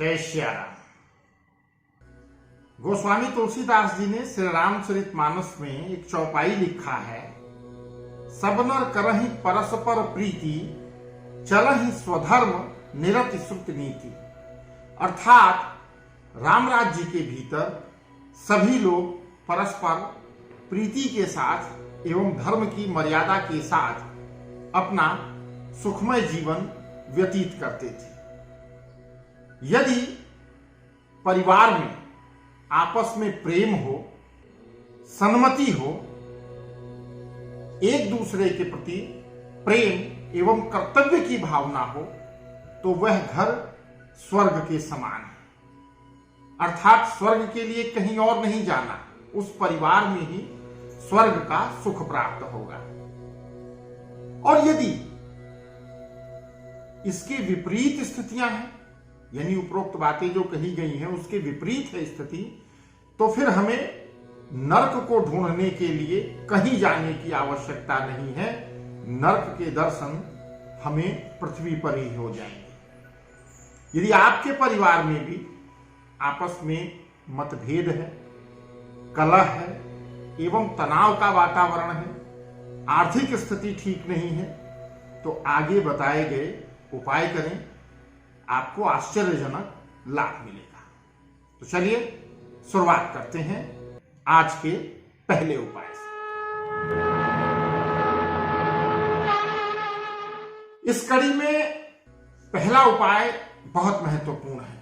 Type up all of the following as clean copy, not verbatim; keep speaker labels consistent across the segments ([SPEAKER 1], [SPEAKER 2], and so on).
[SPEAKER 1] जय श्री राम। गोस्वामी तुलसीदास जी ने श्री रामचरितमानस में एक चौपाई लिखा है, सब नर करहि परस्पर प्रीति, चलहि स्वधर्म निरति श्रुत नीति। अर्थात राम राज्य के भीतर सभी लोग परस्पर प्रीति के साथ एवं धर्म की मर्यादा के साथ अपना सुखमय जीवन व्यतीत करते थे। यदि परिवार में आपस में प्रेम हो, सन्मति हो, एक दूसरे के प्रति प्रेम एवं कर्तव्य की भावना हो, तो वह घर स्वर्ग के समान है। अर्थात स्वर्ग के लिए कहीं और नहीं जाना, उस परिवार में ही स्वर्ग का सुख प्राप्त होगा। और यदि इसके विपरीत स्थितियां हैं, यानी उपरोक्त बातें जो कही गई हैं उसके विपरीत है स्थिति, तो फिर हमें नरक को ढूंढने के लिए कहीं जाने की आवश्यकता नहीं है। नरक के दर्शन हमें पृथ्वी पर ही हो जाएंगे। यदि आपके परिवार में भी आपस में मतभेद है, कलह है एवं तनाव का वातावरण है, आर्थिक स्थिति ठीक नहीं है, तो आगे बताए गए उपाय करें, आपको आश्चर्यजनक लाभ मिलेगा। तो चलिए शुरुआत करते हैं आज के पहले उपाय से। इस कड़ी में पहला उपाय बहुत महत्वपूर्ण है।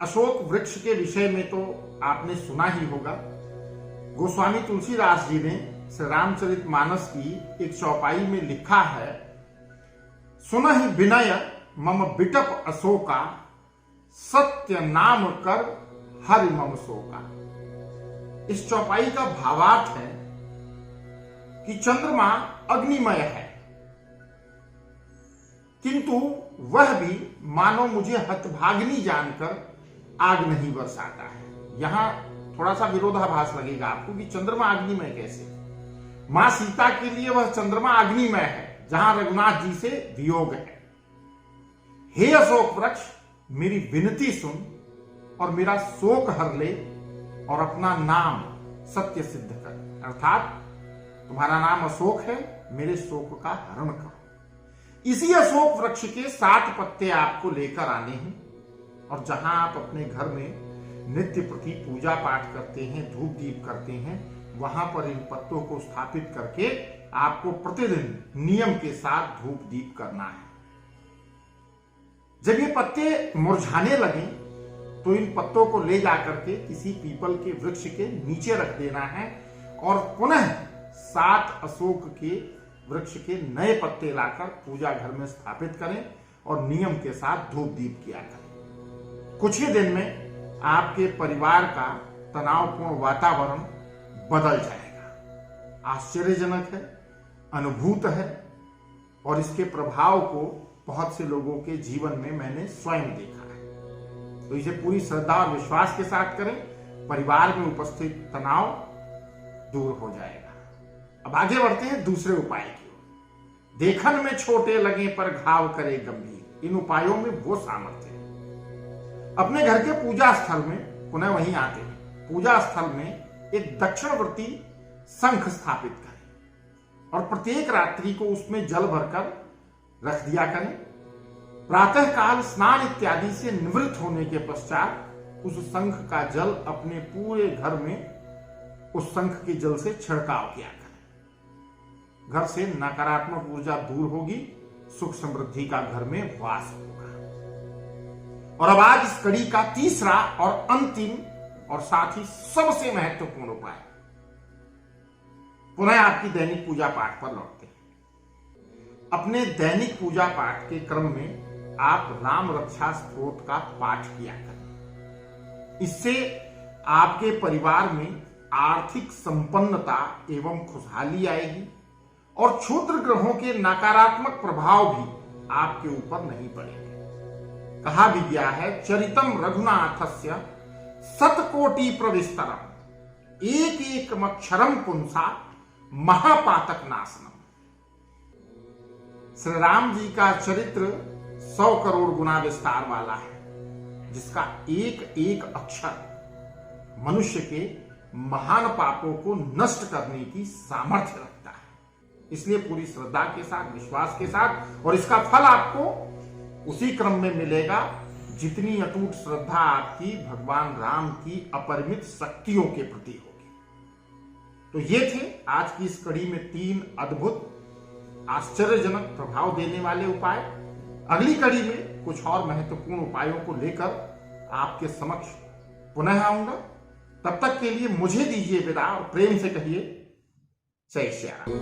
[SPEAKER 1] अशोक वृक्ष के विषय में तो आपने सुना ही होगा। गोस्वामी तुलसीदास जी ने श्री रामचरितमानस की एक चौपाई में लिखा है, सुनहि विनय मम बिटप अशोका, सत्य नाम कर हरि मम शोका। इस चौपाई का भावार्थ है कि चंद्रमा अग्निमय है, किंतु वह भी मानो मुझे हतभागिनी जानकर आग नहीं बरसाता है। यहां थोड़ा सा विरोधाभास लगेगा आपको कि चंद्रमा अग्निमय कैसे। मां सीता के लिए वह चंद्रमा अग्निमय है, जहां रघुनाथ जी से वियोग है। हे अशोक वृक्ष, मेरी विनती सुन और मेरा शोक हर ले और अपना नाम सत्य सिद्ध कर। अर्थात तुम्हारा नाम अशोक है, मेरे शोक का हरण करो। इसी अशोक वृक्ष के 7 पत्ते आपको लेकर आने हैं, और जहां आप अपने घर में नित्य प्रति पूजा पाठ करते हैं, धूप दीप करते हैं, वहां पर इन पत्तों को स्थापित करके आपको प्रतिदिन नियम के साथ धूप दीप करना है। जब ये पत्ते मुरझाने लगे तो इन पत्तों को ले जाकर के किसी पीपल के वृक्ष के नीचे रख देना है, और पुनः 7 अशोक के वृक्ष के नए पत्ते लाकर पूजा घर में स्थापित करें और नियम के साथ धूप दीप किया करें। कुछ ही दिन में आपके परिवार का तनावपूर्ण वातावरण बदल जाएगा। आश्चर्यजनक है, अनुभूत है, और इसके प्रभाव को बहुत से लोगों के जीवन में मैंने स्वयं देखा है। तो इसे पूरी श्रद्धा और विश्वास के साथ करें, परिवार में उपस्थित तनाव दूर हो जाएगा। अब आगे बढ़ते हैं दूसरे उपाय की ओर। देखन में छोटे लगे पर घाव करे गंभीर। इन उपायों में वो सामर्थ्य है। अपने घर के पूजा स्थल में, पुनः वहीं आते हैं, पूजा स्थल में एक दक्षिणवर्ती शंख स्थापित करें और प्रत्येक रात्रि को उसमें जल भरकर रख दिया करें। प्रातः काल स्नान इत्यादि से निवृत्त होने के पश्चात उस शंख का जल अपने पूरे घर में उस शंख के जल से छिड़काव किया करें। घर से नकारात्मक ऊर्जा दूर होगी, सुख समृद्धि का घर में वास होगा। और अब आज इस कड़ी का तीसरा और अंतिम और साथ ही सबसे महत्वपूर्ण उपाय, पुनः आपकी दैनिक पूजा पाठ पर लौटते हैं। अपने दैनिक पूजा पाठ के क्रम में आप राम रक्षा स्तोत्र का पाठ किया करें। इससे आपके परिवार में आर्थिक संपन्नता एवं खुशहाली आएगी और क्षुद्र ग्रहों के नकारात्मक प्रभाव भी आपके ऊपर नहीं पड़ेंगे। कहा भी गया है, चरितम रघुनाथस्य शतकोटि प्रविस्तरम, एक एक अक्षरम पुंसा महापातक नाशनम। श्री राम जी का चरित्र 100 करोड़ गुना विस्तार वाला है। जिसका एक एक अक्षर मनुष्य के महान पापों को नष्ट करने की सामर्थ्य रखता है। इसलिए पूरी श्रद्धा के साथ, विश्वास के साथ, और इसका फल आपको उसी क्रम में मिलेगा जितनी अटूट श्रद्धा आपकी भगवान राम की अपरिमित शक्तियों के प्रति होगी। तो ये थे आज की इस कड़ी में 3 अद्भुत, आश्चर्यजनक, प्रभाव देने वाले उपाय। अगली कड़ी में कुछ और महत्वपूर्ण उपायों को लेकर आपके समक्ष पुनः आऊंगा। तब तक के लिए मुझे दीजिए विदा और प्रेम से कहिए जय श्री राम।